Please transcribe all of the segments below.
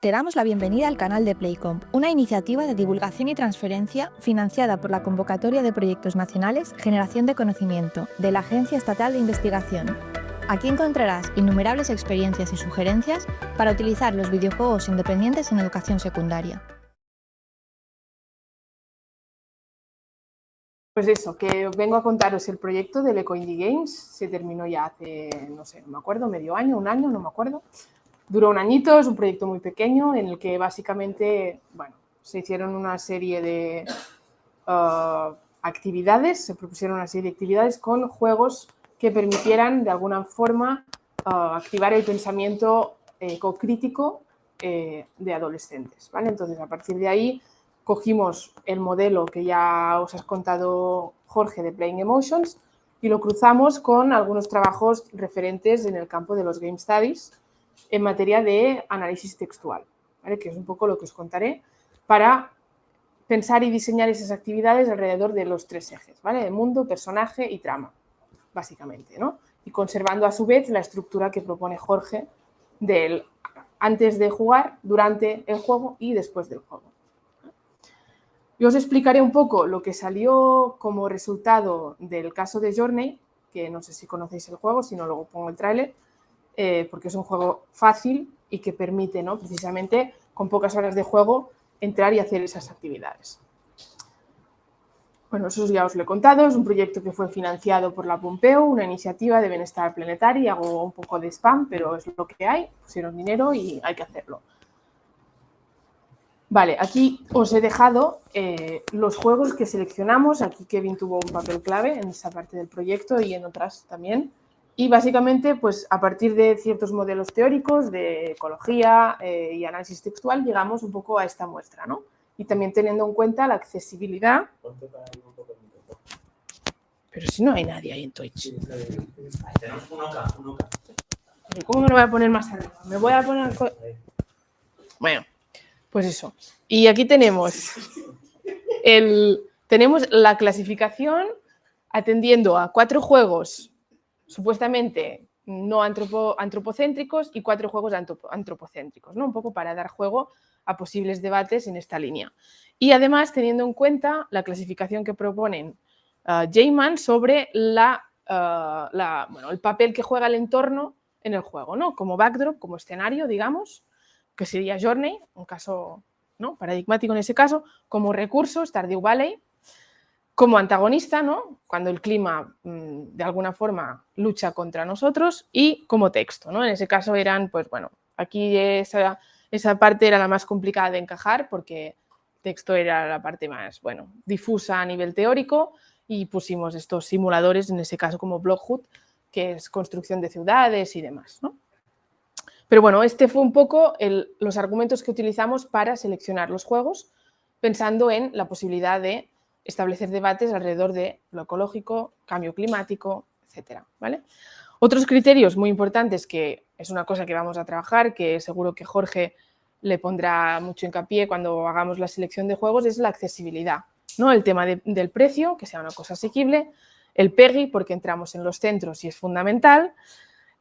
Te damos la bienvenida al canal de Playcomp, una iniciativa de divulgación y transferencia financiada por la Convocatoria de Proyectos Nacionales Generación de Conocimiento de la Agencia Estatal de Investigación. Aquí encontrarás innumerables experiencias y sugerencias para utilizar los videojuegos independientes en educación secundaria. Pues eso, que vengo a contaros el proyecto del Eco Indie Games. Se terminó ya hace, no sé, no me acuerdo, medio año, un año, no me acuerdo. Duró un añito, es un proyecto muy pequeño en el que básicamente, bueno, se hicieron una serie de actividades, se propusieron una serie de actividades con juegos que permitieran de alguna forma activar el pensamiento ecocrítico de adolescentes, ¿vale? Entonces, a partir de ahí, cogimos el modelo que ya os has contado Jorge de Playing Emotions y lo cruzamos con algunos trabajos referentes en el campo de los Game Studies en materia de análisis textual, ¿vale? Que es un poco lo que os contaré para pensar y diseñar esas actividades alrededor de los tres ejes, ¿vale? De mundo, personaje y trama, básicamente, ¿no? Y conservando a su vez la estructura que propone Jorge del antes de jugar, durante el juego y después del juego. Yo os explicaré un poco lo que salió como resultado del caso de Journey, que no sé si conocéis el juego, si no luego pongo el tráiler, porque es un juego fácil y que permite, ¿no?, precisamente con pocas horas de juego entrar y hacer esas actividades. Bueno, eso ya os lo he contado, es un proyecto que fue financiado por la Pompeu, una iniciativa de bienestar planetario. Hago un poco de spam, pero es lo que hay, pusieron dinero y hay que hacerlo. Vale, aquí os he dejado los juegos que seleccionamos. Aquí Kevin tuvo un papel clave en esta parte del proyecto y en otras también. Y básicamente, pues a partir de ciertos modelos teóricos de ecología y análisis textual, llegamos un poco a esta muestra, ¿no? Y también teniendo en cuenta la accesibilidad. Pero si no hay nadie ahí en Twitch. Tenemos un Oca. ¿Cómo me lo voy a poner más arriba? Me voy a poner... Bueno, pues eso. Y aquí tenemos la clasificación atendiendo a 4 juegos supuestamente no antropocéntricos y 4 juegos antropocéntricos, ¿no? Un poco para dar juego a posibles debates en esta línea. Y además teniendo en cuenta la clasificación que proponen J-Man sobre el papel que juega el entorno en el juego, ¿no? Como backdrop, como escenario, digamos, que sería Journey, un caso, ¿no?, paradigmático en ese caso, como recurso, Stardew Valley, como antagonista, ¿no?, cuando el clima de alguna forma lucha contra nosotros, y como texto, ¿no? En ese caso eran, pues bueno, aquí esa parte era la más complicada de encajar porque texto era la parte más, bueno, difusa a nivel teórico, y pusimos estos simuladores, en ese caso como Blockhood, que es construcción de ciudades y demás, ¿no? Pero bueno, este fue un poco los argumentos que utilizamos para seleccionar los juegos, pensando en la posibilidad de establecer debates alrededor de lo ecológico, cambio climático, etcétera, ¿vale? Otros criterios muy importantes, que es una cosa que vamos a trabajar, que seguro que Jorge le pondrá mucho hincapié cuando hagamos la selección de juegos, es la accesibilidad, ¿no? El tema del precio, que sea una cosa asequible, el PEGI, porque entramos en los centros y es fundamental,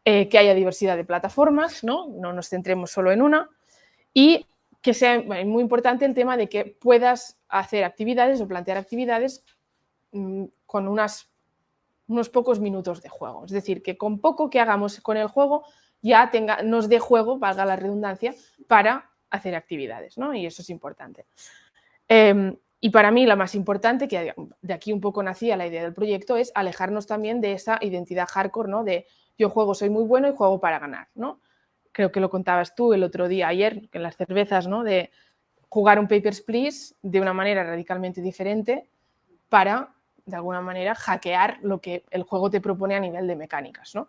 que haya diversidad de plataformas, ¿no? No nos centremos solo en una, y que sea muy importante el tema de que puedas hacer actividades o plantear actividades con unos pocos minutos de juego. Es decir, que con poco que hagamos con el juego ya nos dé juego, valga la redundancia, para hacer actividades, ¿no? Y eso es importante. Y para mí la más importante, que de aquí un poco nacía la idea del proyecto, es alejarnos también de esa identidad hardcore, ¿no? De yo juego, soy muy bueno y juego para ganar, ¿no? Creo que lo contabas tú el otro día, ayer, en las cervezas, ¿no? De jugar un Papers, Please de una manera radicalmente diferente para, de alguna manera, hackear lo que el juego te propone a nivel de mecánicas, ¿no?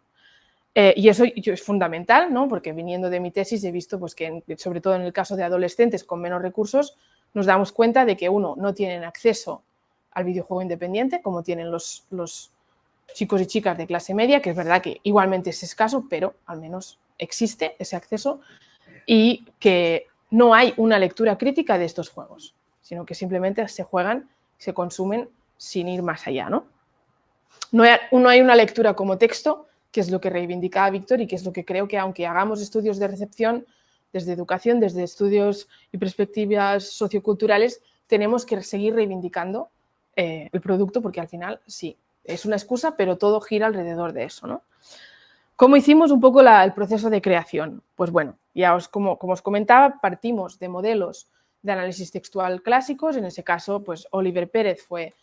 Y eso es fundamental, ¿no? Porque viniendo de mi tesis he visto, pues, que sobre todo en el caso de adolescentes con menos recursos, nos damos cuenta de que, uno, no tienen acceso al videojuego independiente como tienen los chicos y chicas de clase media, que es verdad que igualmente es escaso, pero al menos existe ese acceso, y que no hay una lectura crítica de estos juegos, sino que simplemente se juegan, se consumen sin ir más allá, ¿no? No hay una lectura como texto, que es lo que reivindicaba Víctor y que es lo que creo que, aunque hagamos estudios de recepción, desde educación, desde estudios y perspectivas socioculturales, tenemos que seguir reivindicando el producto, porque al final sí, es una excusa, pero todo gira alrededor de eso, ¿no? ¿Cómo hicimos un poco el proceso de creación? Pues bueno, ya como os comentaba, partimos de modelos de análisis textual clásicos. En ese caso, pues Oliver Pérez fue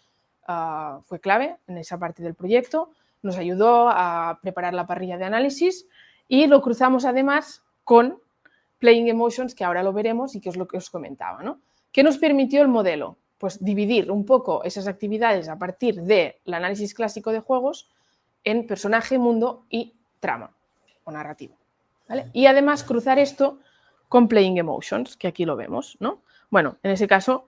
clave en esa parte del proyecto, nos ayudó a preparar la parrilla de análisis y lo cruzamos además con Playing Emotions, que ahora lo veremos y que es lo que os comentaba, ¿no? ¿Qué nos permitió el modelo? Pues dividir un poco esas actividades a partir del análisis clásico de juegos en personaje, mundo y trama o narrativa, ¿vale? Y además cruzar esto con Playing Emotions, que aquí lo vemos, ¿no? Bueno, en ese caso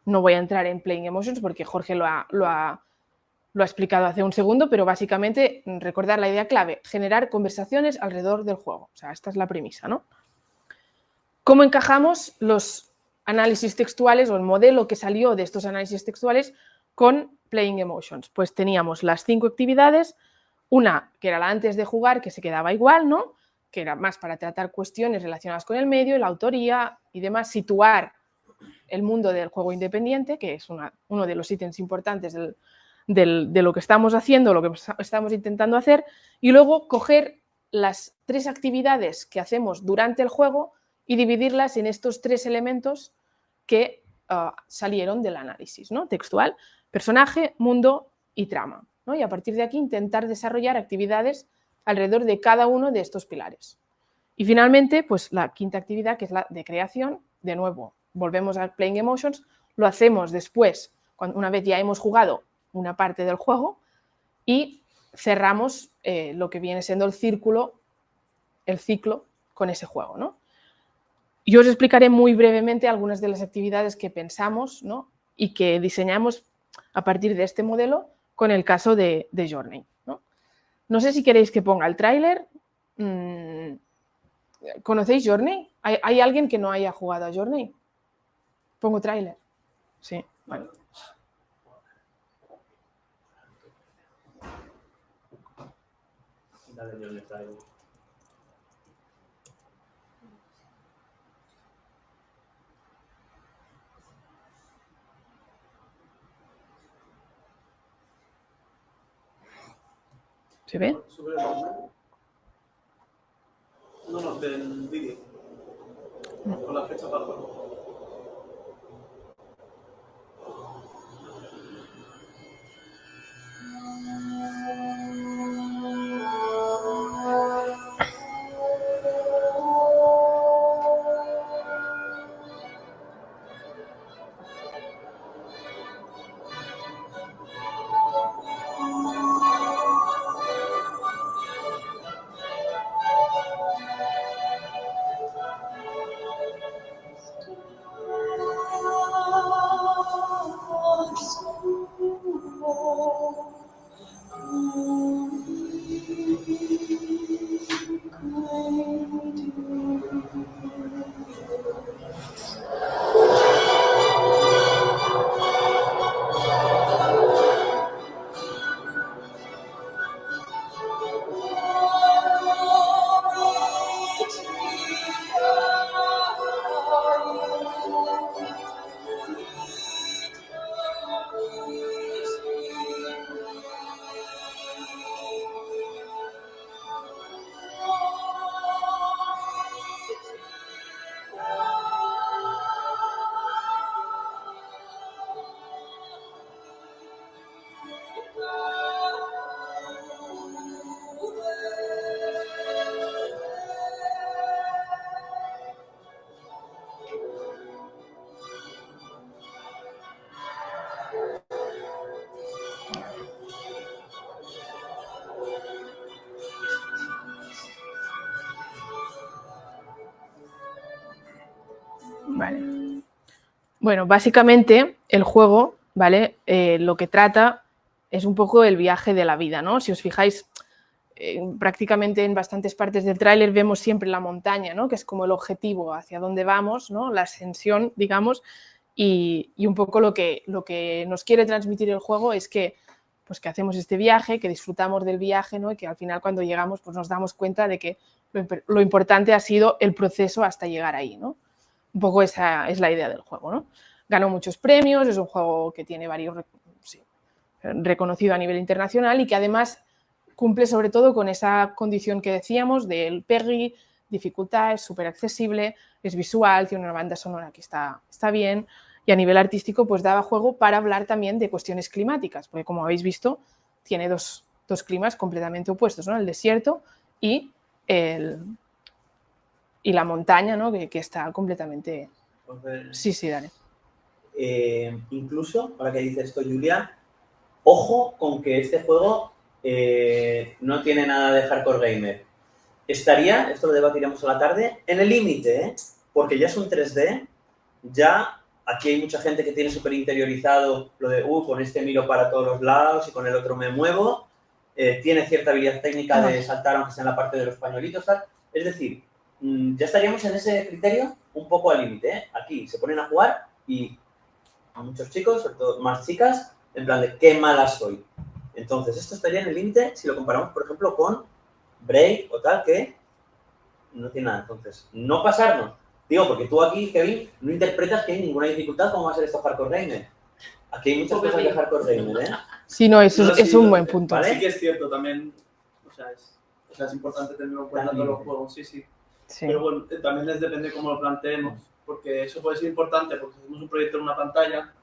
no voy a entrar en Playing Emotions porque Jorge lo ha explicado hace un segundo, pero básicamente recordar la idea clave, generar conversaciones alrededor del juego. O sea, esta es la premisa, ¿no? ¿Cómo encajamos los análisis textuales o el modelo que salió de estos análisis textuales con Playing Emotions? Pues teníamos las 5 actividades, una que era la antes de jugar, que se quedaba igual, ¿no? Que era más para tratar cuestiones relacionadas con el medio, la autoría y demás, situar el mundo del juego independiente, que es uno de los ítems importantes de lo que estamos haciendo, lo que estamos intentando hacer, y luego coger las 3 actividades que hacemos durante el juego y dividirlas en estos 3 elementos que salieron del análisis, ¿no? Textual, personaje, mundo y trama, ¿no? Y a partir de aquí intentar desarrollar actividades alrededor de cada uno de estos pilares. Y finalmente, pues la quinta actividad, que es la de creación, de nuevo, volvemos a Playing Emotions, lo hacemos después, una vez ya hemos jugado una parte del juego y cerramos lo que viene siendo el ciclo con ese juego, ¿no? Yo os explicaré muy brevemente algunas de las actividades que pensamos, ¿no? Y que diseñamos a partir de este modelo con el caso de Journey, ¿no? No sé si queréis que ponga el tráiler. ¿Conocéis Journey? ¿Hay alguien que no haya jugado a Journey? ¿Pongo tráiler? Sí, vale. ¿Se ve? No, del vídeo. Con la fecha para el juego. Vale. Bueno, básicamente el juego, ¿vale? Lo que trata es un poco el viaje de la vida, ¿no? Si os fijáis, prácticamente en bastantes partes del tráiler vemos siempre la montaña, ¿no? Que es como el objetivo hacia dónde vamos, ¿no? La ascensión, digamos, y un poco lo que nos quiere transmitir el juego es que, pues, que hacemos este viaje, que disfrutamos del viaje, ¿no? Y que al final cuando llegamos pues nos damos cuenta de que Lo importante ha sido el proceso hasta llegar ahí, ¿no? Un poco esa es la idea del juego, ¿no? Ganó muchos premios, es un juego que tiene varios, sí, reconocido a nivel internacional y que además cumple sobre todo con esa condición que decíamos del PEGI, dificultad, es súper accesible, es visual, tiene una banda sonora que está bien y a nivel artístico pues daba juego para hablar también de cuestiones climáticas, porque como habéis visto tiene dos climas completamente opuestos, ¿no? El desierto y la montaña, ¿no? que está completamente... Entonces, Sí, Dani. incluso, ahora que dices esto, Julia, ojo con que este juego no tiene nada de hardcore gamer. Estaría, esto lo debatiremos a la tarde, en el límite, ¿eh? Porque ya es un 3D, ya aquí hay mucha gente que tiene súper interiorizado lo de, con este miro para todos los lados y con el otro me muevo, tiene cierta habilidad técnica de saltar aunque sea en la parte de los pañuelitos, tal. Es decir, ya estaríamos en ese criterio un poco al límite, ¿eh? Aquí se ponen a jugar y a muchos chicos, sobre todo más chicas, en plan de qué mala soy. Entonces, esto estaría en el límite si lo comparamos, por ejemplo, con Break o tal, que no tiene nada. Entonces, no pasarnos. Digo, porque tú aquí, Kevin, no interpretas que hay ninguna dificultad cómo va a ser esto hardcore gamer. Aquí hay muchas cosas de hardcore gamer, ¿eh? Sí, no, eso No, es sí, un buen punto. ¿vale? Sí que es cierto también, o sea, es importante tenerlo en cuenta todos los juegos, sí. Sí. Pero bueno, también les depende cómo lo planteemos, porque eso puede ser importante, porque si hacemos un proyecto en una pantalla,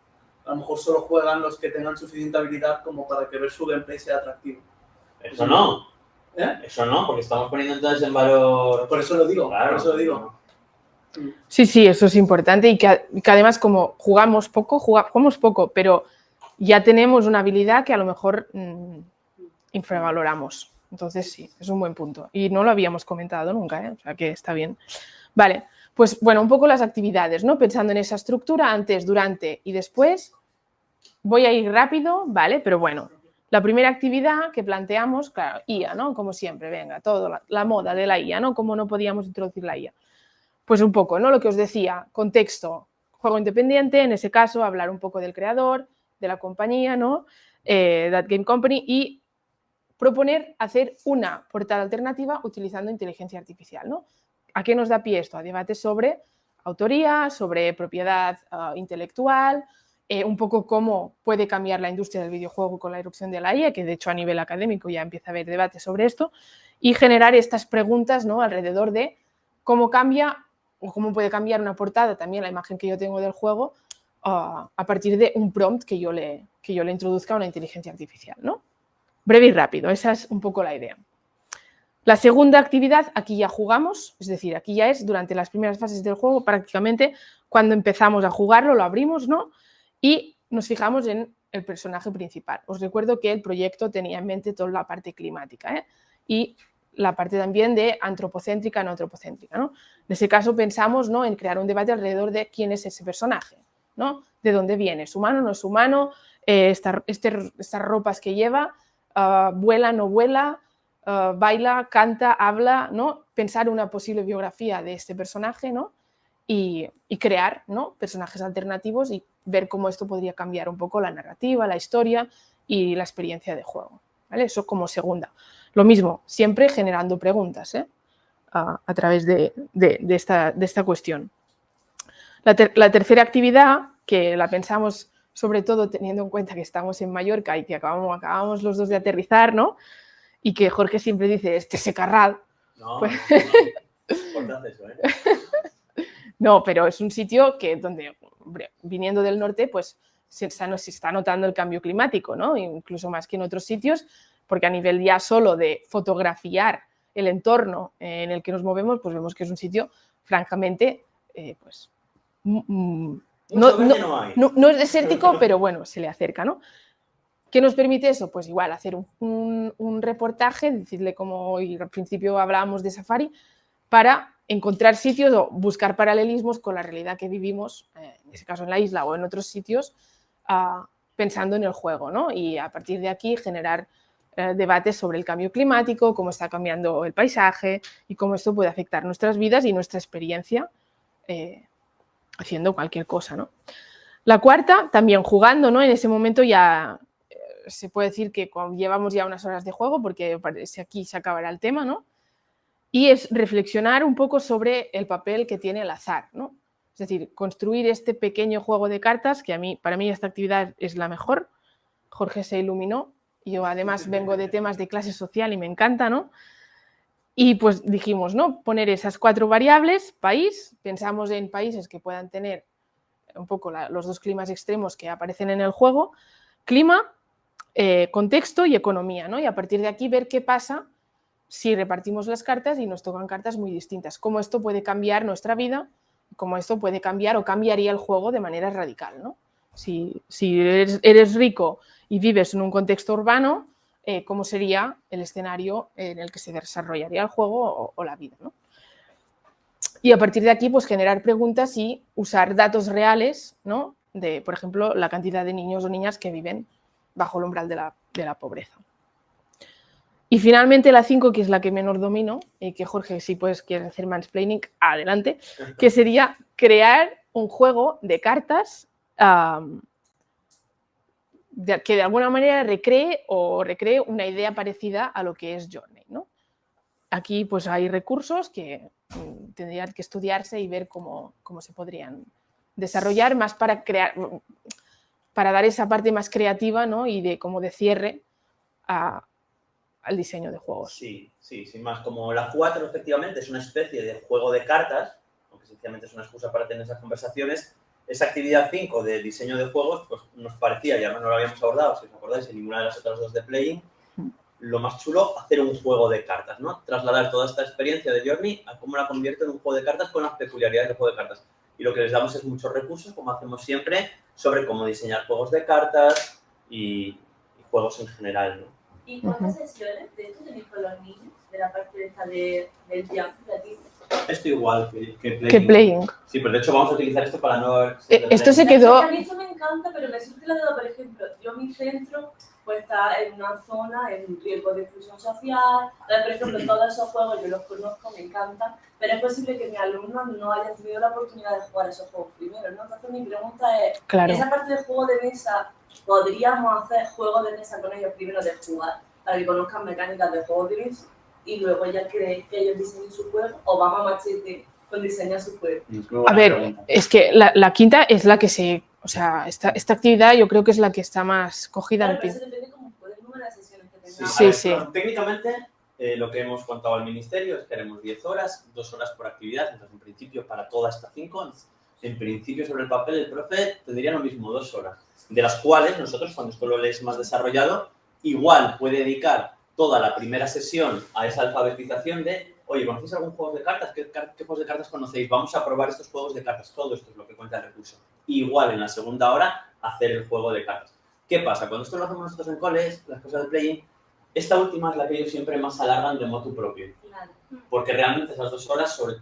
a lo mejor solo juegan los que tengan suficiente habilidad como para que ver su gameplay sea atractivo. Eso no. ¿Eh? Eso no, porque estamos poniendo entonces en valor... Por eso lo digo, Claro, por eso lo digo. Sí, eso es importante y que además como jugamos poco, pero ya tenemos una habilidad que a lo mejor infravaloramos. Entonces sí, es un buen punto. Y no lo habíamos comentado nunca, ¿eh? O sea que está bien. Vale, pues bueno, un poco las actividades, ¿no? Pensando en esa estructura, antes, durante y después. Voy a ir rápido, ¿vale? Pero bueno, la primera actividad que planteamos, claro, IA, ¿no? Como siempre, venga, todo, la moda de la IA, ¿no? ¿Cómo no podíamos introducir la IA? Pues un poco, ¿no? Lo que os decía, contexto, juego independiente, en ese caso, hablar un poco del creador, de la compañía, ¿no? That Game Company, y proponer hacer una portada alternativa utilizando inteligencia artificial, ¿no? ¿A qué nos da pie esto? A debates sobre autoría, sobre propiedad intelectual, un poco cómo puede cambiar la industria del videojuego con la irrupción de la IA, que de hecho a nivel académico ya empieza a haber debates sobre esto, y generar estas preguntas, ¿no? Alrededor de cómo cambia o cómo puede cambiar una portada, también la imagen que yo tengo del juego, a partir de un prompt que yo le introduzca a una inteligencia artificial, ¿no? Breve y rápido, esa es un poco la idea. La segunda actividad, aquí ya jugamos, es decir, aquí ya es durante las primeras fases del juego, prácticamente cuando empezamos a jugarlo, lo abrimos, ¿no? Y nos fijamos en el personaje principal. Os recuerdo que el proyecto tenía en mente toda la parte climática, ¿eh? Y la parte también de antropocéntrica, no antropocéntrica, ¿no? En ese caso pensamos, ¿no?, en crear un debate alrededor de quién es ese personaje, ¿no? ¿De dónde viene? ¿Es humano, no es humano? Estas ropas que lleva, vuela, no vuela, baila, canta, habla, ¿no? Pensar una posible biografía de este personaje, ¿no? Y crear, ¿no?, personajes alternativos y ver cómo esto podría cambiar un poco la narrativa, la historia y la experiencia de juego, ¿vale? Eso como segunda. Lo mismo, siempre generando preguntas, ¿eh? A través de esta cuestión. La tercera actividad, que la pensamos sobre todo teniendo en cuenta que estamos en Mallorca y que acabamos los dos de aterrizar, ¿no? Y que Jorge siempre dice, este Secarral. No, pues... no eso, ¿eh? No, pero es un sitio que donde, hombre, viniendo del norte, pues se está notando el cambio climático, ¿no? Incluso más que en otros sitios, porque a nivel ya solo de fotografiar el entorno en el que nos movemos, pues vemos que es un sitio francamente, pues, no es desértico, pero bueno, se le acerca, ¿no? ¿Qué nos permite eso? Pues igual hacer un reportaje, decirle como al principio hablábamos de Safari, para encontrar sitios o buscar paralelismos con la realidad que vivimos, en ese caso en la isla o en otros sitios, pensando en el juego, ¿no? Y a partir de aquí generar debates sobre el cambio climático, cómo está cambiando el paisaje y cómo esto puede afectar nuestras vidas y nuestra experiencia haciendo cualquier cosa, ¿no? La cuarta, también jugando, ¿no? En ese momento ya se puede decir que llevamos ya unas horas de juego, porque parece aquí se acabará el tema, ¿no? y es reflexionar un poco sobre el papel que tiene el azar, ¿no? Es decir, construir este pequeño juego de cartas, que para mí esta actividad es la mejor. Jorge se iluminó, yo además vengo de temas de clase social y me encanta, ¿no? Y pues dijimos, ¿no? Poner esas 4 variables, país, pensamos en países que puedan tener un poco los 2 climas extremos que aparecen en el juego, clima, contexto y economía, ¿no? Y a partir de aquí ver qué pasa si repartimos las cartas y nos tocan cartas muy distintas, cómo esto puede cambiar nuestra vida, cómo esto puede cambiar o cambiaría el juego de manera radical, ¿no? Si eres rico y vives en un contexto urbano, cómo sería el escenario en el que se desarrollaría el juego o la vida, ¿no? Y a partir de aquí, pues generar preguntas y usar datos reales, ¿no? De, por ejemplo, la cantidad de niños o niñas que viven bajo el umbral de la pobreza. Y finalmente la 5, que es la que menos domino, y que Jorge, si puedes, quieres hacer mansplaining, adelante, que sería crear un juego de cartas que de alguna manera recree una idea parecida a lo que es Journey, ¿no? Aquí pues hay recursos que tendrían que estudiarse y ver cómo se podrían desarrollar más para dar esa parte más creativa, ¿no? Y como de cierre al diseño de juegos. Sí, sin más. Como la 4 efectivamente es una especie de juego de cartas, aunque sencillamente es una excusa para tener esas conversaciones, esa actividad 5 de diseño de juegos pues nos parecía, ya no lo habíamos abordado, si os acordáis, en ninguna de las otras 2 de Playing, lo más chulo, hacer un juego de cartas, ¿no? Trasladar toda esta experiencia de Journey a cómo la convierto en un juego de cartas con las peculiaridades del juego de cartas. Y lo que les damos es muchos recursos, como hacemos siempre, sobre cómo diseñar juegos de cartas y juegos en general, ¿no? ¿Y cuántas sesiones de esto tenéis con los niños? De la parte esta del jam, Esto igual que Playing. Sí, pero de hecho vamos a utilizar esto para no... Esto se quedó... A mí esto me encanta, pero me surge la duda, por ejemplo, mi centro pues está en una zona en riesgo de exclusión social. Por ejemplo, todos esos juegos yo los conozco, me encantan, pero es posible que mis alumnos no hayan tenido la oportunidad de jugar esos juegos primero, ¿no? Entonces mi pregunta es, claro, esa parte de juego de mesa, ¿podríamos hacer juegos de mesa con ellos primero de jugar, para que conozcan mecánicas de juegos de mesa y luego ya que ellos diseñen su juego, o vamos a machete con diseñar su juego? A ver, es que la 5 es la que se... O sea, esta actividad yo creo que es la que está más cogida. Claro, pero eso depende como del número de sesiones que tengamos. Sí. Bueno, técnicamente, lo que hemos contado al ministerio es que haremos 10 horas, 2 horas por actividad, entonces en principio para toda esta 5, en principio sobre el papel el profe tendría lo mismo 2 horas, de las cuales nosotros, cuando esto lo lees más desarrollado, igual puede dedicar toda la primera sesión a esa alfabetización de, oye, ¿conocéis algún juego de cartas? ¿Qué juegos de cartas conocéis? Vamos a probar estos juegos de cartas. Todo esto es lo que cuenta el recurso. Igual en la segunda hora, hacer el juego de cartas. ¿Qué pasa? Cuando esto lo hacemos nosotros en coles, las cosas de Playing, esta última es la que ellos siempre más alargan de motu propio. Claro. Porque realmente esas 2 horas sobre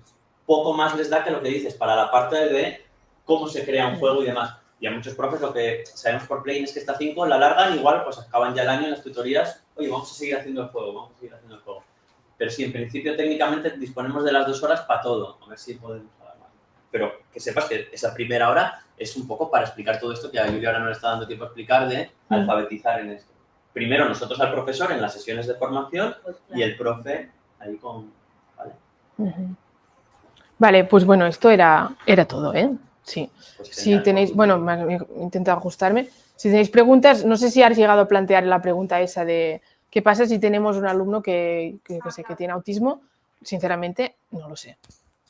poco más les da que lo que dices para la parte de cómo se crea un juego y demás. Y a muchos profes lo que sabemos por Playing es que esta 5 la alargan, igual pues acaban ya el año en las tutorías, oye, vamos a seguir haciendo el juego, Pero sí, en principio técnicamente disponemos de las 2 horas para todo, a ver si podemos alargar. Pero que sepas que esa primera hora es un poco para explicar todo esto que a Julia ahora no le está dando tiempo a explicar, de alfabetizar en esto. Primero nosotros al profesor en las sesiones de formación, pues claro, y el profe ahí con... ¿vale? Vale, pues bueno, esto era todo, ¿eh? Sí. Pues si tenéis, bueno, intento ajustarme. Si tenéis preguntas, no sé si has llegado a plantear la pregunta esa de qué pasa si tenemos un alumno que tiene autismo. Sinceramente, no lo sé.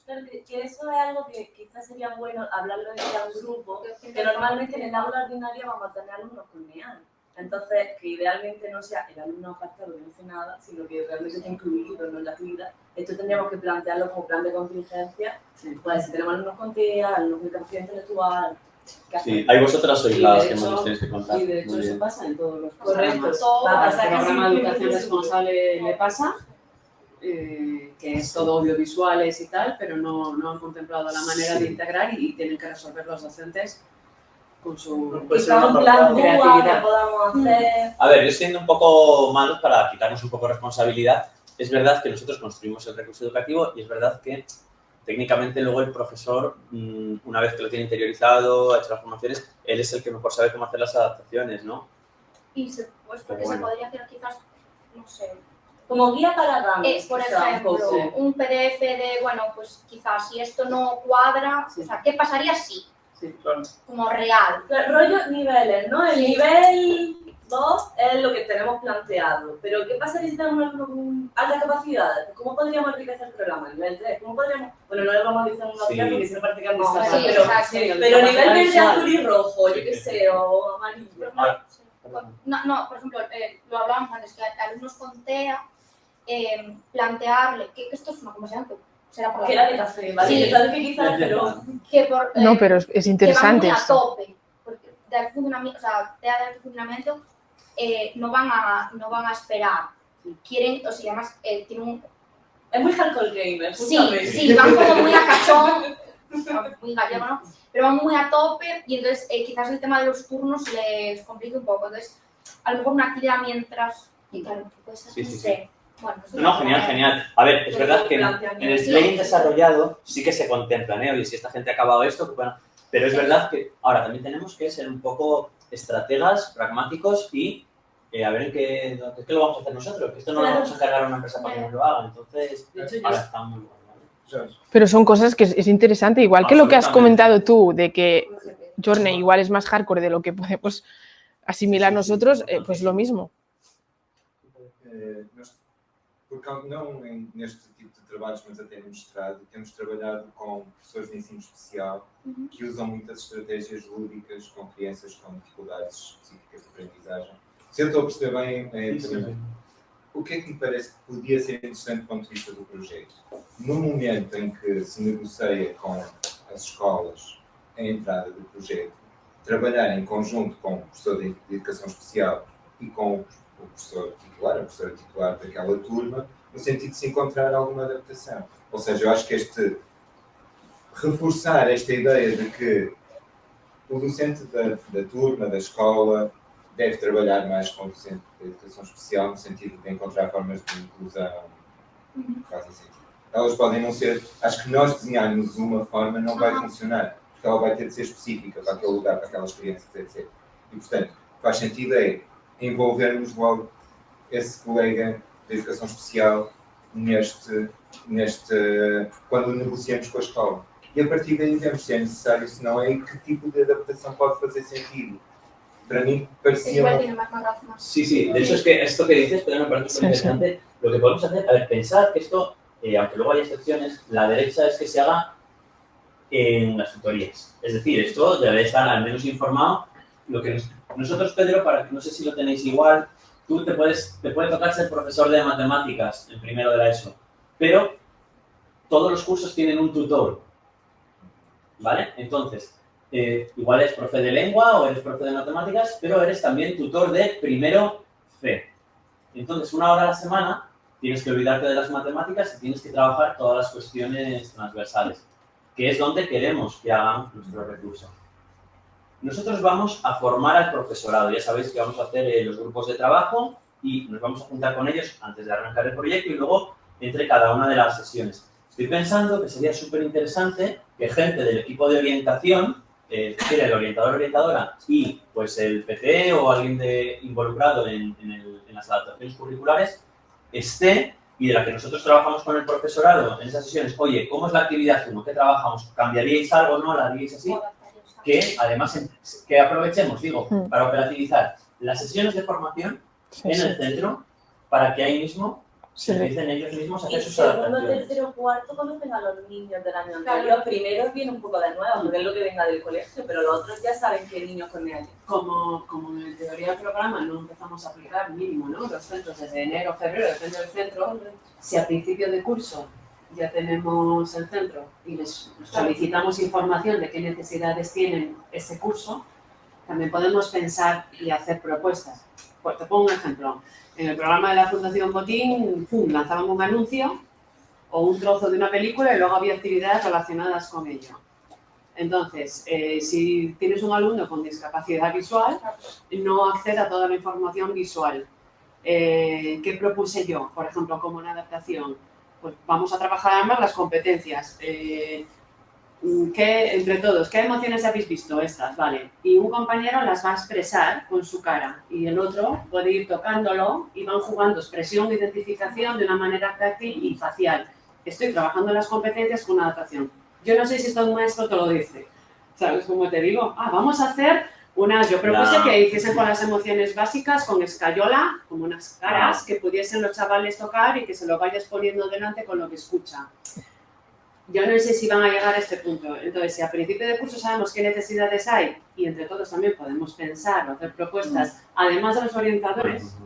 Claro, que eso es algo que quizás sería bueno hablarlo en un grupo, que normalmente en el aula ordinaria vamos a tener alumnos con NEAN. Entonces, que idealmente no sea el alumno apartado que no hace nada, sino que realmente esté incluido en la actividad. Esto tendríamos que plantearlo como plan de contingencia. Pues si tenemos alumnos con TEA, alumnos con discapacidad intelectual... Sí, ahí vosotras sois las que nos tenéis que contar. Y de hecho eso pasa en todos los programas. Al programa de educación responsable le pasa, que es todo audiovisuales y tal, pero no han contemplado la manera de integrar y tienen que resolver los docentes con su plan creatividad que podamos hacer. A ver, yo siendo un poco malos para quitarnos un poco de responsabilidad, es verdad que nosotros construimos el recurso educativo y es verdad que técnicamente luego el profesor, una vez que lo tiene interiorizado, ha hecho las formaciones, él es el que mejor sabe cómo hacer las adaptaciones, ¿no? Y porque se podría hacer quizás, no sé, Como guía para grandes, Por quizá, un ejemplo, poco. un PDF de, bueno, pues quizás si esto no cuadra, Sí. o sea, ¿qué pasaría si? Sí. Claro. Como real. Rollo niveles, ¿no? El Sí. nivel 2 es lo que tenemos planteado. Pero ¿qué pasa si tenemos un alumno con altas capacidades? ¿Cómo podríamos enriquecer el programa? Nivel 3, ¿cómo podríamos...? Bueno, no le vamos a decir una Sí. opción porque si no parece que es más Sí, fácil, exacto. pero nivel verde, visual. azul y rojo, yo qué sé, o amarillo. Ahora, No, por ejemplo, lo hablábamos antes, que alumnos con TEA, plantearle, que esto es una conversación que será por la Que era de tarde, café, ¿vale? Sí. Que tal vez quizás, pero... que por, No, pero es interesante que van muy a esto. tope, porque de alto funcionamiento, o sea, TEA de alto funcionamiento, no van a esperar. Quieren, o sea, además, tienen un... Es muy hardcore gamer, Sí, justamente. sí, van como muy a cachón, muy gallego, ¿no? Pero van muy a tope y entonces quizás el tema de los turnos les complica un poco. Entonces, a lo mejor una actividad mientras, y claro, puede ser, Sí, no sí, sé. Bueno, eso No, es genial, como- genial. A ver, es Pero verdad que en planteamiento. el Sí. playing desarrollado sí que se contemplan, ¿eh? Oye, si esta gente ha acabado esto, pues bueno. Pero es verdad que ahora también tenemos que ser un poco estrategas, pragmáticos y a ver qué lo vamos a hacer nosotros. Que esto no lo Claro. vamos a encargar a una empresa para que nos lo haga. Entonces, De hecho, yo ahora está muy bueno. ¿vale? Pero son cosas que es interesante, igual que lo que has Absolutamente. comentado tú, de que Journey igual es más hardcore de lo que podemos asimilar nosotros, pues lo mismo. Porque não neste tipo de trabalhos, mas até no mestrado, temos trabalhado com professores de ensino especial que usam muitas estratégias lúdicas com crianças com dificuldades específicas de aprendizagem. Se eu estou a perceber bem, também, o que é que me parece que podia ser interessante do ponto de vista do projeto? No momento em que se negocia com as escolas a entrada do projeto, trabalhar em conjunto com o professor de educação especial e com o professor titular, a professora titular daquela turma, no sentido de se encontrar alguma adaptação. Ou seja, eu acho que reforçar esta ideia de que o docente da turma, da escola, deve trabalhar mais com o docente da educação especial, no sentido de encontrar formas de inclusão que fazem sentido. Elas podem não ser, acho que nós desenharmos uma forma não vai funcionar, porque ela vai ter de ser específica para aquele lugar, para aquelas crianças, etc. E, portanto, faz sentido envolvermos logo esse colega de educação especial quando negociamos com a escola. E a partir daí vemos se é necessário, se não é, e que tipo de adaptación pode fazer sentido. Para mí parecía... Igual tiene más razón. Sí, sí, de hecho es que esto que dices, pero me parece muy interesante. Lo que podemos hacer, a ver, pensar que esto, aunque luego haya excepciones, la derecha es que se haga en las tutorías. Es decir, esto debe estar al menos informado. Lo que nosotros, Pedro, para que no sé si lo tenéis igual, tú te puede tocar ser profesor de matemáticas en primero de la ESO, pero todos los cursos tienen un tutor, ¿vale? Entonces, igual eres profe de lengua o eres profe de matemáticas, pero eres también tutor de primero C. Entonces, 1 hora a la semana tienes que olvidarte de las matemáticas y tienes que trabajar todas las cuestiones transversales, que es donde queremos que hagan nuestro recurso. Nosotros vamos a formar al profesorado. Ya sabéis que vamos a hacer los grupos de trabajo y nos vamos a juntar con ellos antes de arrancar el proyecto y luego entre cada una de las sesiones. Estoy pensando que sería súper interesante que gente del equipo de orientación, es decir, el orientador o orientadora y pues el PT o alguien involucrado en las adaptaciones curriculares esté, y de la que nosotros trabajamos con el profesorado en esas sesiones, oye, ¿cómo es la actividad 1? ¿Qué trabajamos? ¿Cambiaríais algo? ¿No? ¿La haríais así? Que además que aprovechemos, digo, para operativizar las sesiones de formación en el centro para que ahí mismo se empiecen ellos mismos a hacer Y sus segundo, adaptaciones. tercero, cuarto conocen a los niños del año anterior. Primero viene un poco de nuevo, porque es lo que venga del colegio, pero los otros ya saben qué niños con ellos. Como en teoría del programa no empezamos a aplicar mínimo, ¿no? Los centros desde enero o febrero, depende del centro, si a principio de curso ya tenemos el centro y les solicitamos información de qué necesidades tienen ese curso, también podemos pensar y hacer propuestas. Pues te pongo un ejemplo. En el programa de la Fundación Botín, lanzaban un anuncio o un trozo de una película y luego había actividades relacionadas con ello. Entonces, si tienes un alumno con discapacidad visual, no accede a toda la información visual. ¿Qué propuse yo? Por ejemplo, como una adaptación. Pues vamos a trabajar además las competencias. entre todos, ¿qué emociones habéis visto? Estas, vale. Y un compañero las va a expresar con su cara y el otro puede ir tocándolo y van jugando expresión, identificación de una manera táctil y facial. Estoy trabajando las competencias con adaptación. Yo no sé si esto un maestro te lo dice. ¿Sabes cómo te digo? Vamos a hacer yo propuse que hiciesen con las emociones básicas, con escayola, como unas caras que pudiesen los chavales tocar y que se lo vayas poniendo delante con lo que escucha. Yo no sé si van a llegar a este punto. Entonces, si a principio de curso sabemos qué necesidades hay y entre todos también podemos pensar o hacer propuestas, además de los orientadores,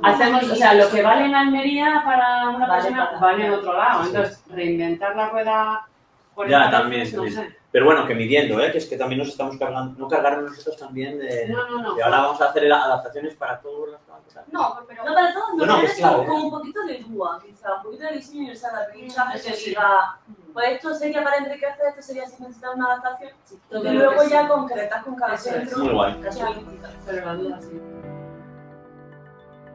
hacemos, o sea, lo que vale en Almería para una persona vale en otro lado. Entonces, reinventar la rueda 40 veces, no sé. Pero bueno, que midiendo, que es que también nos estamos cargando, no cargaron nosotros también de... No. Y ahora vamos a hacer adaptaciones para todos los campos. No, pero... No para todos, no, pues claro, con un poquito de DUA, quizá, un poquito de diseño universal de aprendizaje que diga, pues esto sería para enriquecer, esto sería si necesitas una adaptación, y luego ya concretas con cada centro. Muy guay. casualística. Pero la duda sí.